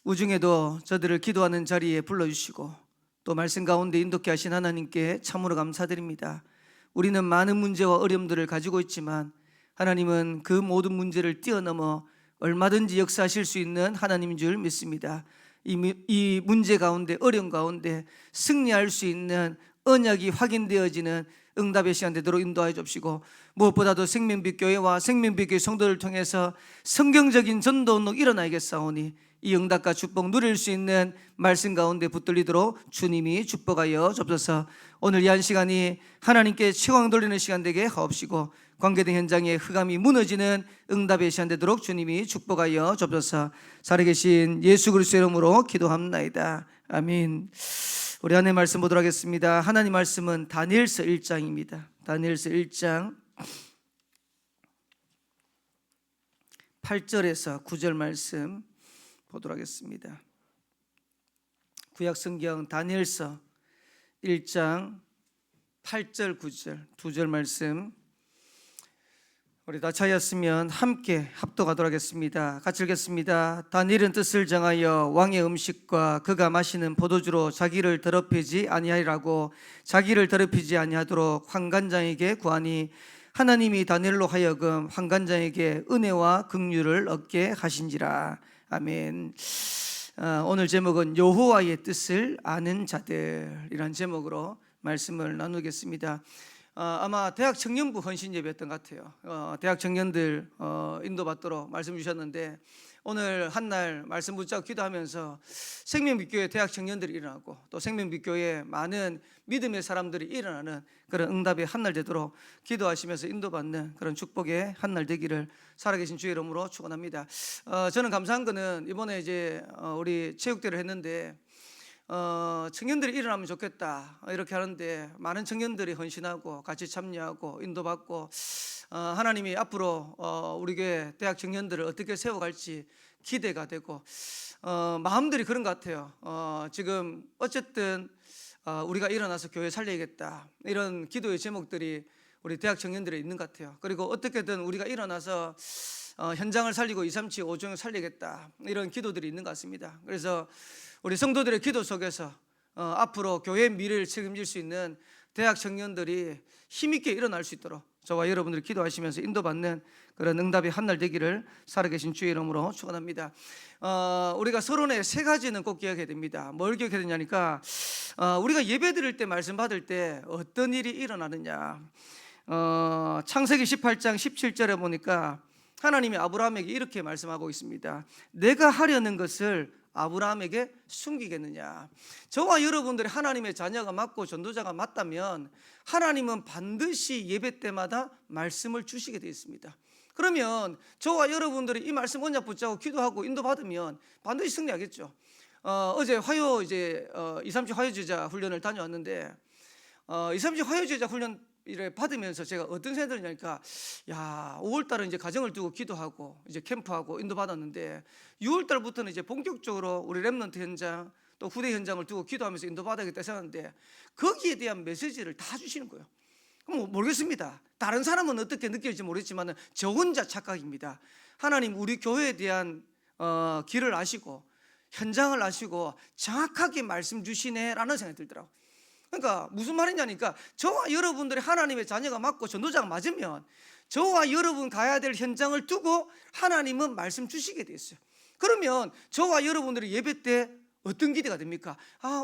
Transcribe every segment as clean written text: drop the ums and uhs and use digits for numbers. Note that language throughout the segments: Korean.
우중에도 저들을 기도하는 자리에 불러주시고 또 말씀 가운데 인도케 하신 하나님께 참으로 감사드립니다. 우리는 많은 문제와 어려움들을 가지고 있지만 하나님은 그 모든 문제를 뛰어넘어 얼마든지 역사하실 수 있는 하나님인 줄 믿습니다. 이 문제 가운데, 어려움 가운데 승리할 수 있는 언약이 확인되어지는 응답의 시간 되도록 인도하여 주시고, 무엇보다도 생명빛교회와 생명빛교회 성도를 통해서 성경적인 전도 운동 일어나겠사오니 이 응답과 축복 누릴 수 있는 말씀 가운데 붙들리도록 주님이 축복하여 주옵소서. 오늘 이 한 시간이 하나님께 최강 돌리는 시간 되게 하옵시고, 관계된 현장에 흑암이 무너지는 응답의 시간 되도록 주님이 축복하여 주옵소서. 살아계신 예수 그리스도의 이름으로 기도합나이다. 아멘. 우리 하나님의 말씀 보도록 하겠습니다. 하나님 말씀은 다니엘서 1장입니다. 다니엘서 1장 8절에서 9절 말씀 보도록 하겠습니다. 구약성경 다니엘서 1장 8절 9절 두 절 말씀 우리 다 찾았으면 함께 합독하도록 하겠습니다. 같이 읽겠습니다. 다니엘은 뜻을 정하여 왕의 음식과 그가 마시는 포도주로 자기를 더럽히지 아니하리라고 자기를 더럽히지 아니하도록 환관장에게 구하니 하나님이 다니엘로 하여금 환관장에게 은혜와 긍휼을 얻게 하신지라. 아멘. 오늘 제목은 여호와의 뜻을 아는 자들이라는 제목으로 말씀을 나누겠습니다. 아마 대학 청년부 헌신 예배였던 것 같아요. 대학 청년들 인도받도록 말씀 주셨는데, 오늘 한날 말씀 붙잡고 기도하면서 생명빛교회 대학 청년들이 일어나고 또 생명빛교회 많은 믿음의 사람들이 일어나는 그런 응답의 한날 되도록 기도하시면서 인도받는 그런 축복의 한날 되기를 살아계신 주의 이름으로 축원합니다. 저는 감사한 거는 이번에 이제 우리 체육대회를 했는데 청년들이 일어나면 좋겠다 이렇게 하는데, 많은 청년들이 헌신하고 같이 참여하고 인도받고 하나님이 앞으로 우리 교회 대학 청년들을 어떻게 세워갈지 기대가 되고 마음들이 그런 것 같아요. 지금 어쨌든 우리가 일어나서 교회 살려야겠다 이런 기도의 제목들이 우리 대학 청년들에 있는 것 같아요. 그리고 어떻게든 우리가 일어나서 현장을 살리고 237 5종을 살리겠다 이런 기도들이 있는 것 같습니다. 그래서 우리 성도들의 기도 속에서 앞으로 교회의 미래를 책임질 수 있는 대학 청년들이 힘있게 일어날 수 있도록 저와 여러분들이 기도하시면서 인도받는 그런 응답의 한날 되기를 살아계신 주의 이름으로 축원합니다. 우리가 서론의 세 가지는 꼭 기억해야 됩니다. 뭘 기억해야 되냐니까, 우리가 예배 드릴 때 말씀 받을 때 어떤 일이 일어나느냐. 창세기 18장 17절에 보니까 하나님이 아브라함에게 이렇게 말씀하고 있습니다. 내가 하려는 것을 아브라함에게 숨기겠느냐. 저와 여러분들이 하나님의 자녀가 맞고 전도자가 맞다면 하나님은 반드시 예배 때마다 말씀을 주시게 되어 있습니다. 그러면 저와 여러분들이 이 말씀 언약 붙잡고 기도하고 인도받으면 반드시 승리하겠죠. 어제 화요 이제 237 화요제자 훈련을 다녀왔는데 237 화요제자 훈련 이를 받으면서 제가 어떤 생각이 들냐니까, 5월달은 이제 가정을 두고 기도하고 이제 캠프하고 인도받았는데 6월달부터는 이제 본격적으로 우리 렘넌트 현장 또 후대 현장을 두고 기도하면서 인도받아야겠다 생각하는데, 거기에 대한 메시지를 다 주시는 거예요. 그럼 모르겠습니다. 다른 사람은 어떻게 느낄지 모르겠지만 저 혼자 착각입니다. 하나님 우리 교회에 대한 길을 아시고 현장을 아시고 정확하게 말씀 주시네라는 생각이 들더라고요. 그러니까 무슨 말이냐니까, 저와 여러분들이 하나님의 자녀가 맞고 전도자가 맞으면 저와 여러분 가야 될 현장을 두고 하나님은 말씀 주시게 돼 있어요. 그러면 저와 여러분들이 예배 때 어떤 기대가 됩니까?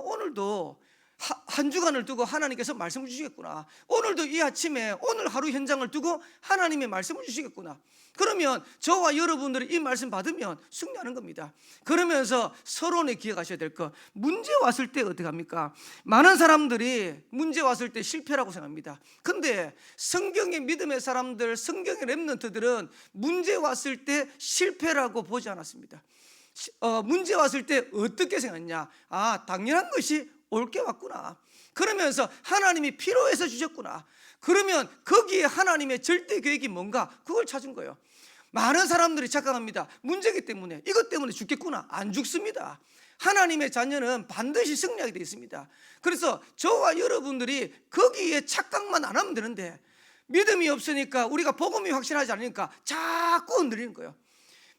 오늘도 한 주간을 두고 하나님께서 말씀을 주시겠구나. 오늘도 이 아침에 오늘 하루 현장을 두고 하나님의 말씀을 주시겠구나. 그러면 저와 여러분들이 이 말씀 받으면 승리하는 겁니다. 그러면서 서론에 기억하셔야 될 것, 문제 왔을 때 어떻게 합니까? 많은 사람들이 문제 왔을 때 실패라고 생각합니다. 근데 성경의 믿음의 사람들, 성경의 렘넌트들은 문제 왔을 때 실패라고 보지 않았습니다. 문제 왔을 때 어떻게 생각했냐? 당연한 것이 옳게 왔구나. 그러면서 하나님이 필요해서 주셨구나. 그러면 거기에 하나님의 절대 계획이 뭔가, 그걸 찾은 거예요. 많은 사람들이 착각합니다. 문제기 때문에, 이것 때문에 죽겠구나. 안 죽습니다. 하나님의 자녀는 반드시 승리하게 되어 있습니다. 그래서 저와 여러분들이 거기에 착각만 안 하면 되는데, 믿음이 없으니까, 우리가 복음이 확신하지 않으니까 자꾸 흔들리는 거예요.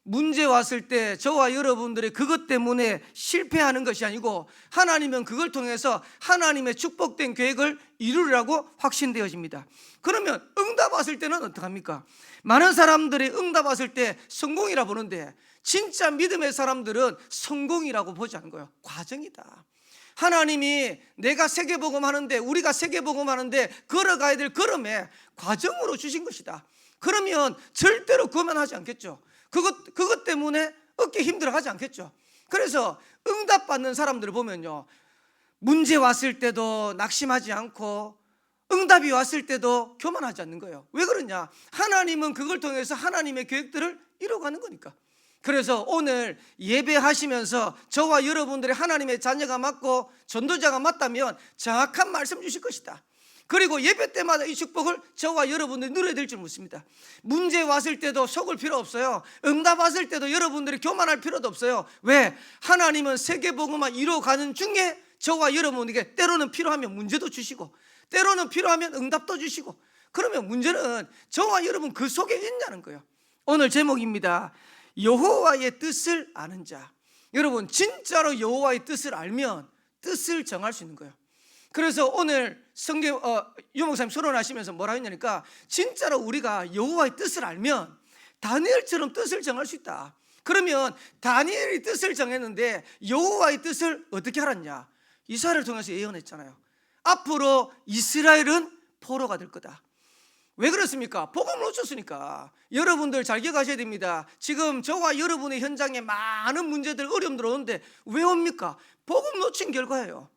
문제 왔을 때 저와 여러분들이 그것 때문에 실패하는 것이 아니고 하나님은 그걸 통해서 하나님의 축복된 계획을 이루려고 확신되어집니다. 그러면 응답 왔을 때는 어떡합니까? 많은 사람들이 응답 왔을 때 성공이라 보는데 진짜 믿음의 사람들은 성공이라고 보지 않는 거예요. 과정이다. 하나님이 내가 세계복음 하는데, 우리가 세계복음 하는데 걸어가야 될 걸음에 과정으로 주신 것이다. 그러면 절대로 그만하지 않겠죠. 그것 때문에 어깨 힘들어하지 않겠죠. 그래서 응답받는 사람들을 보면요, 문제 왔을 때도 낙심하지 않고 응답이 왔을 때도 교만하지 않는 거예요. 왜 그러냐? 하나님은 그걸 통해서 하나님의 계획들을 이루어가는 거니까. 그래서 오늘 예배하시면서 저와 여러분들이 하나님의 자녀가 맞고 전도자가 맞다면 정확한 말씀 주실 것이다. 그리고 예배 때마다 이 축복을 저와 여러분들이 누려야 될 줄 믿습니다. 문제 왔을 때도 속을 필요 없어요. 응답 왔을 때도 여러분들이 교만할 필요도 없어요. 왜? 하나님은 세계복음화 이루어가는 중에 저와 여러분에게 때로는 필요하면 문제도 주시고 때로는 필요하면 응답도 주시고, 그러면 문제는 저와 여러분 그 속에 있냐는 거예요. 오늘 제목입니다. 여호와의 뜻을 아는 자. 여러분, 진짜로 여호와의 뜻을 알면 뜻을 정할 수 있는 거예요. 그래서 오늘 성경 유 목사님 서론하시면서 뭐라 했냐니까, 진짜로 우리가 여호와의 뜻을 알면 다니엘처럼 뜻을 정할 수 있다. 그러면 다니엘이 뜻을 정했는데 여호와의 뜻을 어떻게 알았냐? 이사야를 통해서 예언했잖아요. 앞으로 이스라엘은 포로가 될 거다. 왜 그렇습니까? 복음을 놓쳤으니까. 여러분들 잘 기억하셔야 됩니다. 지금 저와 여러분의 현장에 많은 문제들, 어려움들 오는데 왜 옵니까? 복음 놓친 결과예요.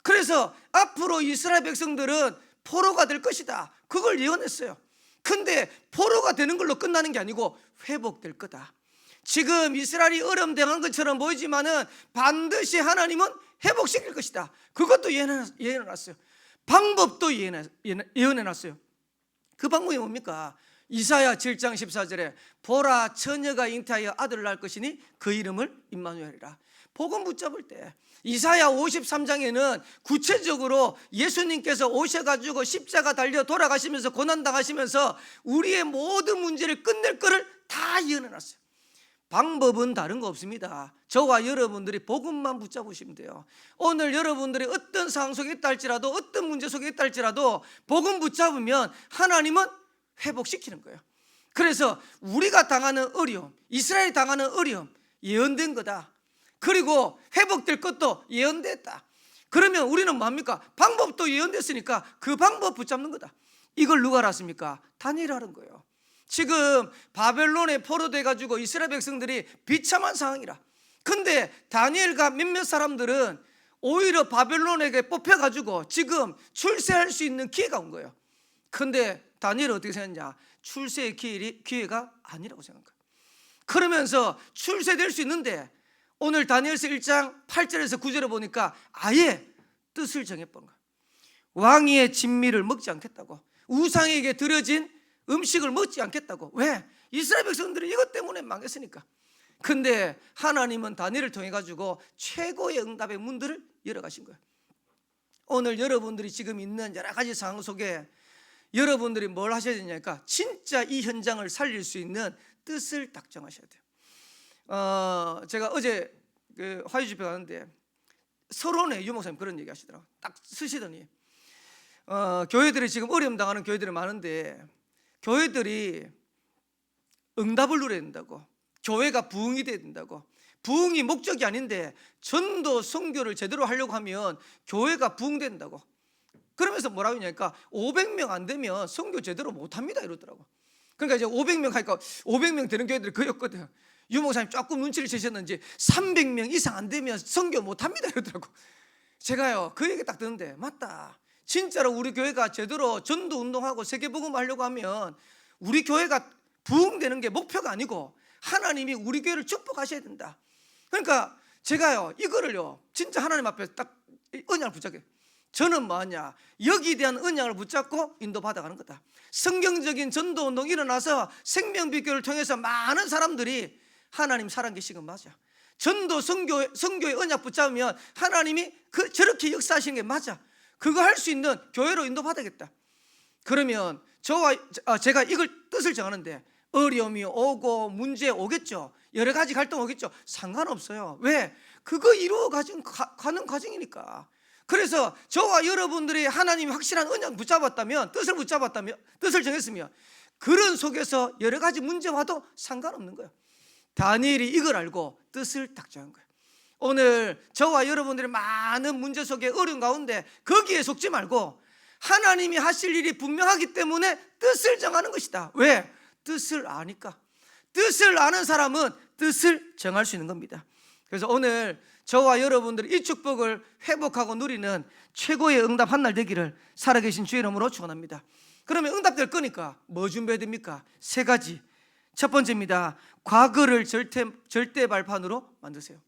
그래서 앞으로 이스라엘 백성들은 포로가 될 것이다. 그걸 예언했어요. 근데 포로가 되는 걸로 끝나는 게 아니고 회복될 거다. 지금 이스라엘이 어려움 당한 것처럼 보이지만은 반드시 하나님은 회복시킬 것이다. 그것도 예언해놨어요. 방법도 예언해놨어요. 그 방법이 뭡니까? 이사야 7장 14절에 보라, 처녀가 잉태하여 아들을 낳을 것이니 그 이름을 임마누엘이라. 복음 붙잡을 때 이사야 53장에는 구체적으로 예수님께서 오셔가지고 십자가 달려 돌아가시면서 고난당하시면서 우리의 모든 문제를 끝낼 거를 다 예언해놨어요. 방법은 다른 거 없습니다. 저와 여러분들이 복음만 붙잡으시면 돼요. 오늘 여러분들이 어떤 상황 속에 있다 할지라도, 어떤 문제 속에 있다 할지라도 복음 붙잡으면 하나님은 회복시키는 거예요. 그래서 우리가 당하는 어려움, 이스라엘이 당하는 어려움 예언된 거다. 그리고 회복될 것도 예언됐다. 그러면 우리는 뭡니까? 방법도 예언됐으니까 그 방법 붙잡는 거다. 이걸 누가 알았습니까? 다니엘이 알은 거예요. 지금 바벨론에 포로돼 가지고 이스라엘 백성들이 비참한 상황이라. 근데 다니엘과 몇몇 사람들은 오히려 바벨론에게 뽑혀 가지고 지금 출세할 수 있는 기회가 온 거예요. 근데 다니엘은 어떻게 생각했냐? 출세의 기회가 아니라고 생각한 거예요. 그러면서 출세될 수 있는데 오늘 다니엘서 1장 8절에서 9절에 보니까 아예 뜻을 정해본 거예요. 왕위의 진미를 먹지 않겠다고, 우상에게 드려진 음식을 먹지 않겠다고. 왜? 이스라엘 백성들이 이것 때문에 망했으니까. 근데 하나님은 다니엘을 통해 가지고 최고의 응답의 문들을 열어가신 거예요. 오늘 여러분들이 지금 있는 여러 가지 상황 속에 여러분들이 뭘 하셔야 되냐니까, 진짜 이 현장을 살릴 수 있는 뜻을 딱 정하셔야 돼요. 제가 어제 화요 집회 가는데 서론에 유 목사님 그런 얘기 하시더라고요. 딱 쓰시더니 교회들이 지금 어려움 당하는 교회들이 많은데 교회들이 응답을 누려야 된다고, 교회가 부흥이 돼야 된다고. 부흥이 목적이 아닌데 전도 선교를 제대로 하려고 하면 교회가 부흥된다고. 그러면서 뭐라고 하냐니까 500명 안 되면 선교 제대로 못합니다 이러더라고. 그러니까 이제 500명 하니까 500명 되는 교회들이 거의 없거든. 유 목사님 조금 눈치를 채셨는지 300명 이상 안 되면 선교 못합니다 이러더라고. 제가요 그 얘기 딱 듣는데 맞다. 진짜로 우리 교회가 제대로 전도 운동하고 세계복음 하려고 하면 우리 교회가 부흥되는 게 목표가 아니고 하나님이 우리 교회를 축복하셔야 된다. 그러니까 제가요 이거를요 진짜 하나님 앞에 딱 언약을 붙잡게, 저는 뭐하냐, 여기에 대한 언약을 붙잡고 인도받아가는 거다. 성경적인 전도운동이 일어나서 생명비교를 통해서 많은 사람들이 하나님 살아계신 건 맞아. 전도 선교의 언약 붙잡으면 하나님이 저렇게 역사하시는 게 맞아. 그거 할 수 있는 교회로 인도받아야겠다. 그러면 제가 이걸 뜻을 정하는데 어려움이 오고 문제 오겠죠. 여러 가지 갈등 오겠죠. 상관없어요. 왜? 그거 이루어 가는 과정이니까. 그래서 저와 여러분들이 하나님이 확실한 언약 붙잡았다면, 뜻을 정했으면 그런 속에서 여러 가지 문제 와도 상관없는 거예요. 다니엘이 이걸 알고 뜻을 딱 정한 거예요. 오늘 저와 여러분들이 많은 문제 속에 어려운 가운데 거기에 속지 말고 하나님이 하실 일이 분명하기 때문에 뜻을 정하는 것이다. 왜? 뜻을 아니까. 뜻을 아는 사람은 뜻을 정할 수 있는 겁니다. 그래서 오늘 저와 여러분들이 이 축복을 회복하고 누리는 최고의 응답 한 날 되기를 살아계신 주의 이름으로 축원합니다. 그러면 응답될 거니까 뭐 준비해야 됩니까? 세 가지. 첫 번째입니다. 과거를 절대 발판으로 만드세요.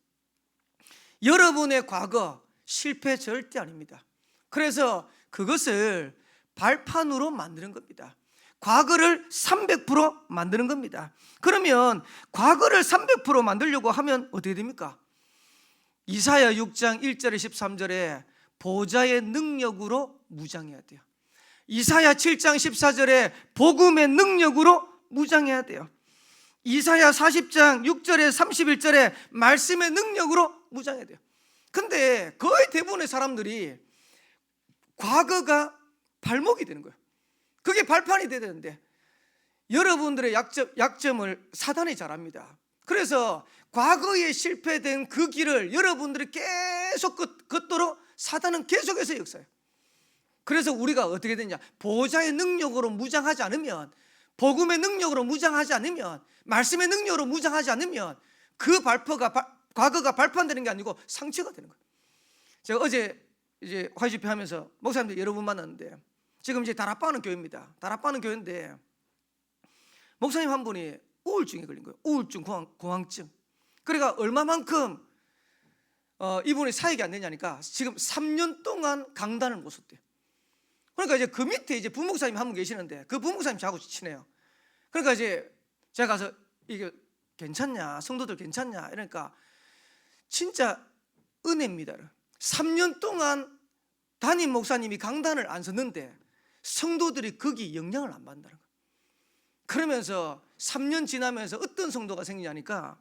여러분의 과거 실패 절대 아닙니다. 그래서 그것을 발판으로 만드는 겁니다. 과거를 300% 만드는 겁니다. 그러면 과거를 300% 만들려고 하면 어떻게 됩니까? 이사야 6장 1절에 13절에 보좌의 능력으로 무장해야 돼요. 이사야 7장 14절에 복음의 능력으로 무장해야 돼요. 이사야 40장 6절에 31절에 말씀의 능력으로 무장해야 돼요. 근데 거의 대부분의 사람들이 과거가 발목이 되는 거예요. 그게 발판이 돼야 되는데 여러분들의 약점을 사단이 잘 압니다. 그래서 과거에 실패된 그 길을 여러분들이 계속 걷도록 사단은 계속해서 역사해요. 그래서 우리가 어떻게 되냐, 보좌의 능력으로 무장하지 않으면, 복음의 능력으로 무장하지 않으면, 말씀의 능력으로 무장하지 않으면 그 과거가 발판되는 게 아니고 상처가 되는 거예요. 제가 어제 이제 화요 집회 하면서 목사님들 여러 분 만났는데, 지금 이제 다락방하는 교회입니다. 다락방하는 교회인데 목사님 한 분이 우울증에 걸린 거예요. 우울증, 공황증. 그러니까 얼마만큼 이분이 사역이 안 되냐니까 지금 3년 동안 강단을 못 섰대요. 그러니까 이제 그 밑에 이제 부목사님 한 분 계시는데 그 부목사님 저하고 친해요. 그러니까 이제 제가 가서 이게 괜찮냐, 성도들 괜찮냐 이러니까 진짜 은혜입니다. 3년 동안 담임 목사님이 강단을 안 섰는데 성도들이 거기 영향을 안 받는다는 거예요. 그러면서 3년 지나면서 어떤 성도가 생기냐니까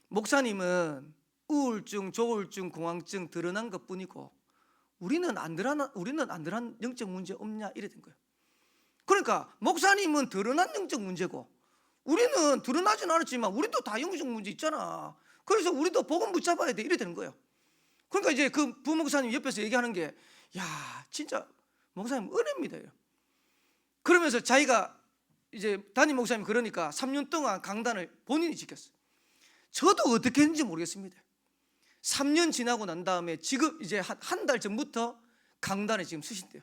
목사님은 우울증, 조울증, 공황증 드러난 것뿐이고 우리는 안 드러난 영적 문제 없냐 이래 된 거예요. 그러니까 목사님은 드러난 영적 문제고 우리는 드러나진 않았지만 우리도 다 영적 문제 있잖아. 그래서 우리도 복음 붙잡아야 돼 이래 되는 거예요. 그러니까 이제 그 부목사님 옆에서 얘기하는 게, 야 진짜 목사님 은혜입니다. 그러면서 자기가 이제 담임 목사님 그러니까 3년 동안 강단을 본인이 지켰어요. 저도 어떻게 했는지 모르겠습니다. 3년 지나고 난 다음에 지금 이제 한 달 전부터 강단에 지금 서신대요.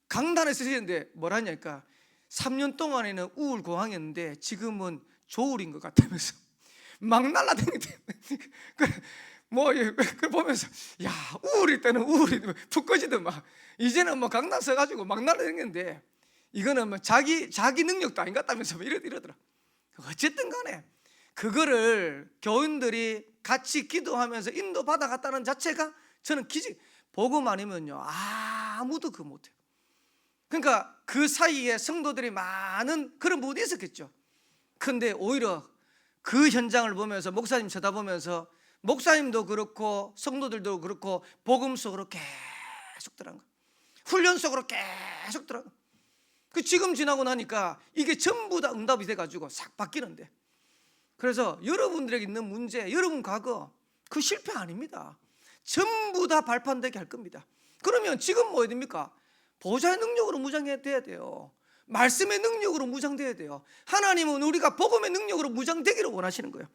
강단에 서시는데 뭐라 하냐니까 3년 동안에는 우울 공황이었는데 지금은 조울인 것 같다면서 막 날라다니는데 뭐 그 보면서 야 우울일 때는 우울이 푹 꺼지든 막 이제는 뭐 강단 서가지고 막 날라다니는데 이거는 뭐 자기 능력도 아닌 것 같다면서 이러더라. 어쨌든 간에 그거를 교인들이 같이 기도하면서 인도받아 갔다는 자체가 저는 복음 아니면요 아무도 그거 못해요. 그러니까 그 사이에 성도들이 많은 그런 부분이 있었겠죠. 근데 오히려 그 현장을 보면서 목사님 쳐다보면서 목사님도 그렇고 성도들도 그렇고 복음 속으로 계속 들어간 거예요. 훈련 속으로 계속 들어간 거예요. 그 지금 지나고 나니까 이게 전부 다 응답이 돼가지고 싹 바뀌는데, 그래서 여러분들에게 있는 문제, 여러분 과거 그 실패 아닙니다. 전부 다 발판되게 할 겁니다. 그러면 지금 뭐 해야 됩니까? 보좌의 능력으로 무장돼야 돼요. 말씀의 능력으로 무장돼야 돼요. 하나님은 우리가 복음의 능력으로 무장되기를 원하시는 거예요.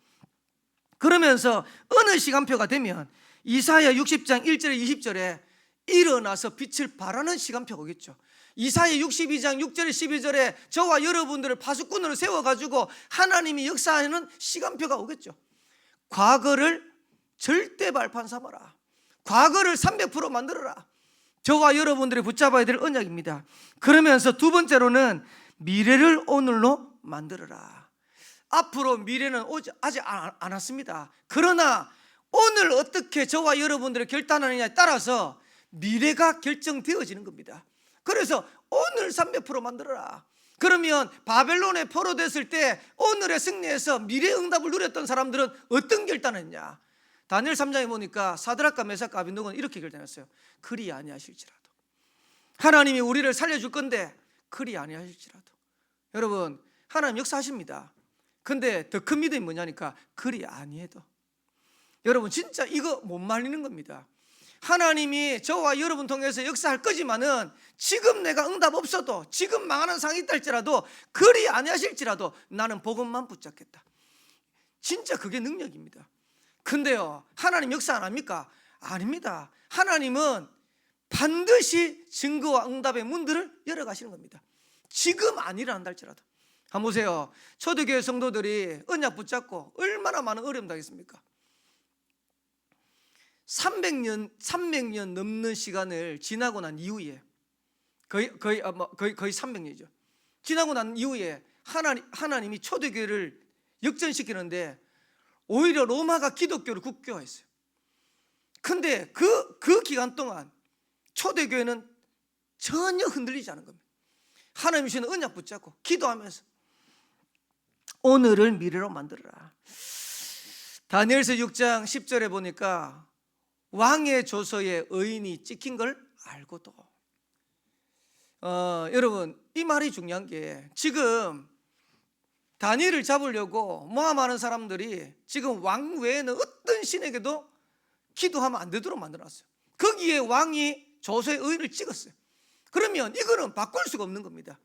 그러면서 어느 시간표가 되면 이사야 60장 1절에 20절에 일어나서 빛을 발하는 시간표가 오겠죠. 이사야 62장 6절에 12절에 저와 여러분들을 파수꾼으로 세워가지고 하나님이 역사하는 시간표가 오겠죠. 과거를 절대 발판 삼아라. 과거를 300% 만들어라. 저와 여러분들이 붙잡아야 될 언약입니다. 그러면서 두 번째로는 미래를 오늘로 만들어라. 앞으로 미래는 아직 안 왔습니다. 그러나 오늘 어떻게 저와 여러분들을 결단하느냐에 따라서 미래가 결정되어지는 겁니다. 그래서 오늘 300% 만들어라. 그러면 바벨론에 포로됐을 때 오늘의 승리에서 미래의 응답을 누렸던 사람들은 어떤 결단을 했냐? 다니엘 3장에 보니까 사드락과 메삭과 아벤노고는 이렇게 결단했어요. 그리 아니하실지라도, 하나님이 우리를 살려줄 건데 그리 아니하실지라도. 여러분, 하나님 역사하십니다. 근데 더 큰 믿음이 뭐냐니까 그리 아니해도. 여러분, 진짜 이거 못 말리는 겁니다. 하나님이 저와 여러분 통해서 역사할 거지만은 지금 내가 응답 없어도, 지금 망하는 상황이 있다 할지라도, 그리 아니하실지라도 나는 복음만 붙잡겠다. 진짜 그게 능력입니다. 근데요, 하나님 역사 안 합니까? 아닙니다. 하나님은 반드시 증거와 응답의 문들을 열어가시는 겁니다. 지금 안 일어난다 할지라도. 한번 보세요. 초대교회 성도들이 언약 붙잡고 얼마나 많은 어려움 당했습니까? 300년 넘는 시간을 지나고 난 이후에, 거의 300년이죠. 지나고 난 이후에 하나님이 초대교회를 역전시키는데 오히려 로마가 기독교를 국교화했어요. 근데 그 기간 동안 초대교회는 전혀 흔들리지 않은 겁니다. 하나님이 주시는 언약 붙잡고 기도하면서 오늘을 미래로 만들어라. 다니엘서 6장 10절에 보니까 왕의 조서에 의인이 찍힌 걸 알고도, 여러분, 이 말이 중요한 게, 지금 다니엘을 잡으려고 모함하는 사람들이 지금 왕 외에는 어떤 신에게도 기도하면 안 되도록 만들어놨어요. 거기에 왕이 조서의 의인을 찍었어요. 그러면 이거는 바꿀 수가 없는 겁니다.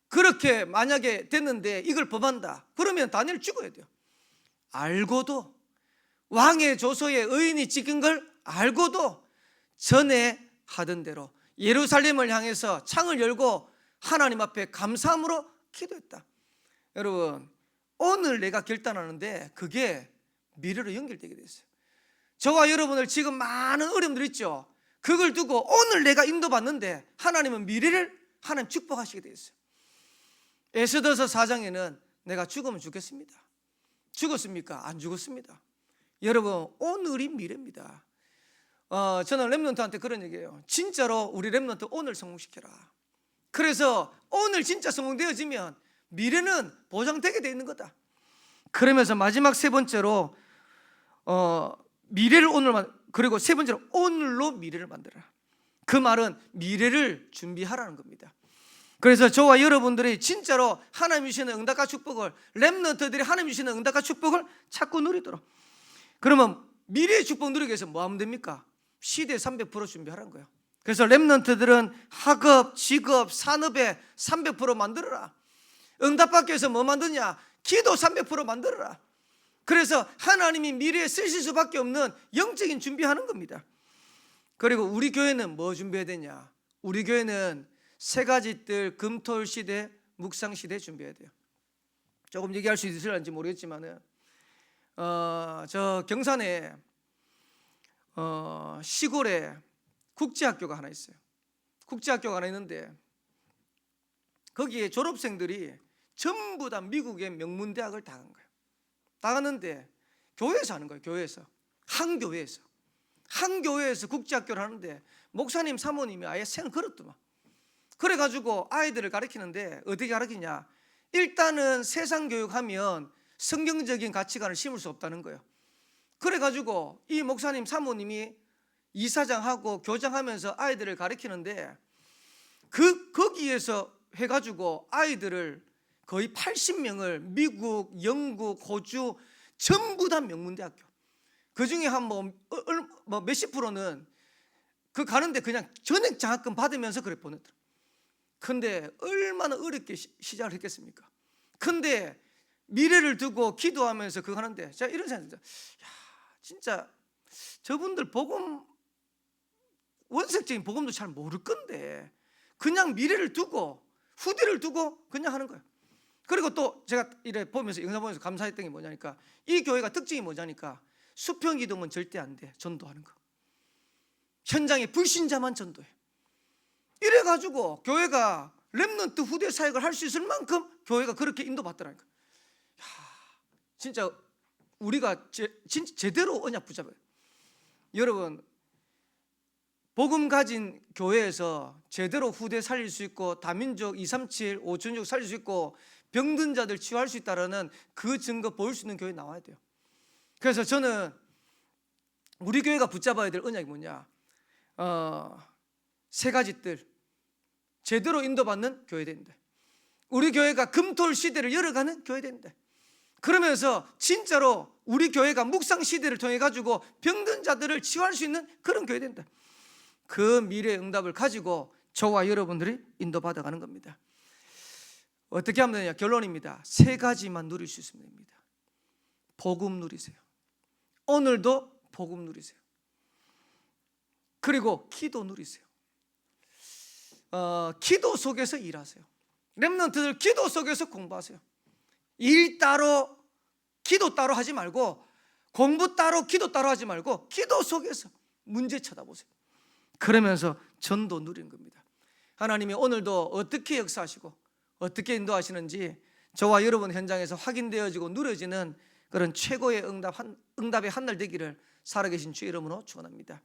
그렇게 만약에 됐는데 이걸 범한다, 그러면 다니엘 죽어야 돼요. 알고도, 왕의 조서에 의인이 찍힌 걸 알고도 전에 하던 대로 예루살렘을 향해서 창을 열고 하나님 앞에 감사함으로 기도했다. 여러분, 오늘 내가 결단하는데 그게 미래로 연결되게 됐어요. 저와 여러분을 지금 많은 어려움들 있죠. 그걸 두고 오늘 내가 인도받는데 하나님은 미래를 하나님 축복하시게 되어 있어요. 에스더서 4장에는 내가 죽으면 죽겠습니다. 죽었습니까? 안 죽었습니다. 여러분, 오늘이 미래입니다. 저는 렘넌트한테 그런 얘기해요. 진짜로 우리 렘넌트 오늘 성공시켜라. 그래서 오늘 진짜 성공되어지면 미래는 보장되게 되어 있는 거다. 그러면서 마지막 세 번째로 미래를 오늘만, 그리고 세 번째로 오늘로 미래를 만들어라. 그 말은 미래를 준비하라는 겁니다. 그래서 저와 여러분들이 진짜로 하나님이 주시는 응답과 축복을, 렘넌트들이 하나님이 주시는 응답과 축복을 자꾸 누리도록. 그러면 미래의 축복 누리기 위해서 뭐 하면 됩니까? 시대 300% 준비하라는 거예요. 그래서 렘넌트들은 학업, 직업, 산업에 300% 만들어라. 응답받기 위해서 뭐 만드냐? 기도 300% 만들어라. 그래서 하나님이 미래에 쓰실 수밖에 없는 영적인 준비하는 겁니다. 그리고 우리 교회는 뭐 준비해야 되냐? 우리 교회는 세 가지 뜰 금토일 시대, 묵상 시대 준비해야 돼요. 조금 얘기할 수 있을지 모르겠지만은 저 경산에 시골에 국제학교가 하나 있어요. 국제학교가 하나 있는데 거기에 졸업생들이 전부 다 미국의 명문대학을 다 간 거예요. 다 갔는데 교회에서 하는 거예요. 교회에서, 한 교회에서 국제학교를 하는데 목사님 사모님이 아예 생을 걸었더만. 그래가지고 아이들을 가르치는데 어떻게 가르치냐? 일단은 세상 교육하면 성경적인 가치관을 심을 수 없다는 거예요. 그래가지고 이 목사님 사모님이 이사장하고 교장하면서 아이들을 가르치는데 거기에서 해가지고 아이들을 거의 80명을 미국, 영국, 호주 전부 다 명문대학교, 그 중에 한 몇십 프로는 그 가는데 그냥 전액 장학금 받으면서 그래 보냈더라. 근데 얼마나 어렵게 시작을 했겠습니까? 근데 미래를 두고 기도하면서 그거 하는데 제가 이런 생각이 들어요. 진짜 저분들 복음, 원색적인 복음도 잘 모를 건데 그냥 미래를 두고 후대를 두고 그냥 하는 거예요. 그리고 또 제가 이래 보면서 영상 보면서 감사했던 게 뭐냐니까, 이 교회가 특징이 뭐냐니까 수평 기도면 절대 안 돼. 전도하는 거. 현장에 불신자만 전도해. 이래가지고 교회가 렘넌트 후대 사역을 할 수 있을 만큼 교회가 그렇게 인도받더라니까. 진짜 우리가 진짜 제대로 언약 붙잡아요. 여러분, 복음 가진 교회에서 제대로 후대 살릴 수 있고 다민족 237, 5천족 살릴 수 있고 병든 자들 치유할 수 있다는 그 증거 보일 수 있는 교회 나와야 돼요. 그래서 저는 우리 교회가 붙잡아야 될 언약이 뭐냐, 세 가지 뜰. 제대로 인도받는 교회 된다. 우리 교회가 금토일 시대를 열어가는 교회 된다. 그러면서 진짜로 우리 교회가 묵상 시대를 통해 가지고 병든 자들을 치유할 수 있는 그런 교회 된다. 그 미래의 응답을 가지고 저와 여러분들이 인도받아가는 겁니다. 어떻게 하면 되냐? 결론입니다. 세 가지만 누릴 수 있으면 됩니다. 복음 누리세요. 오늘도 복음 누리세요. 그리고 기도 누리세요. 기도 속에서 일하세요. 렘넌트들 기도 속에서 공부하세요. 일 따로 기도 따로 하지 말고, 공부 따로 기도 따로 하지 말고 기도 속에서 문제 쳐다보세요. 그러면서 전도 누리는 겁니다. 하나님이 오늘도 어떻게 역사하시고 어떻게 인도하시는지 저와 여러분 현장에서 확인되어지고 누려지는 그런 최고의 응답의 한날 되기를 살아계신 주의 이름으로 축원합니다.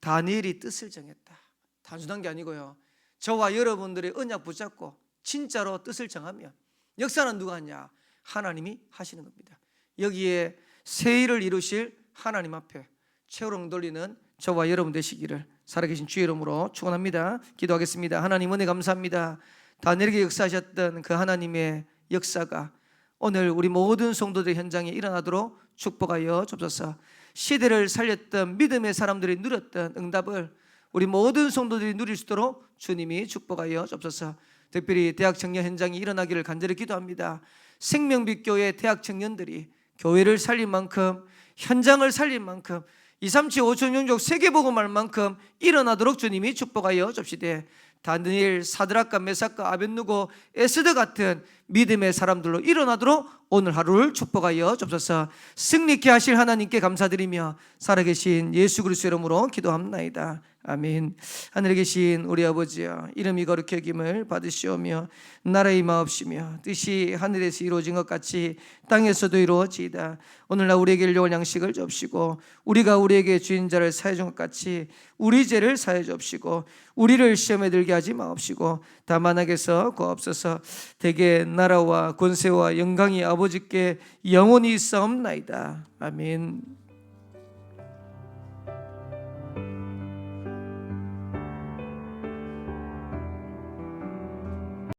다니엘이 뜻을 정했다. 단순한 게 아니고요, 저와 여러분들의 언약 붙잡고 진짜로 뜻을 정하면 역사는 누가 하냐? 하나님이 하시는 겁니다. 여기에 새 일을 이루실 하나님 앞에 최후로 돌리는 저와 여러분 되시기를 살아계신 주의 이름으로 축원합니다. 기도하겠습니다. 하나님 은혜 감사합니다. 다니엘에게 역사하셨던 그 하나님의 역사가 오늘 우리 모든 성도들 현장에 일어나도록 축복하여 주옵소서. 시대를 살렸던 믿음의 사람들이 누렸던 응답을 우리 모든 성도들이 누릴 수 있도록 주님이 축복하여 주옵소서. 특별히 대학 청년 현장이 일어나기를 간절히 기도합니다. 생명빛교회 대학 청년들이 교회를 살릴 만큼, 현장을 살릴 만큼, 237, 5천 영족 세계복음할 만큼 일어나도록 주님이 축복하여 줍시되, 다니엘, 사드락과 메삭과 아벳느고, 에스더 같은 믿음의 사람들로 일어나도록 오늘 하루를 축복하여 줍소서. 승리케 하실 하나님께 감사드리며 살아계신 예수 그리스도 이름으로 기도합나이다. 아멘. 하늘에 계신 우리 아버지여, 이름이 거룩히 여김을 받으시오며 나라의 임하옵시며 뜻이 하늘에서 이루어진 것 같이 땅에서도 이루어지이다. 오늘날 우리에게 일용할 양식을 주옵시고 우리가 우리에게 주인 자를 사해 준 것 같이 우리 죄를 사해 주옵시고 우리를 시험에 들게 하지 마옵시고 다만 악에서 구하옵소서. 대개 나라와 권세와 영광이 아버지께 영원히 있사옵나이다. 아멘.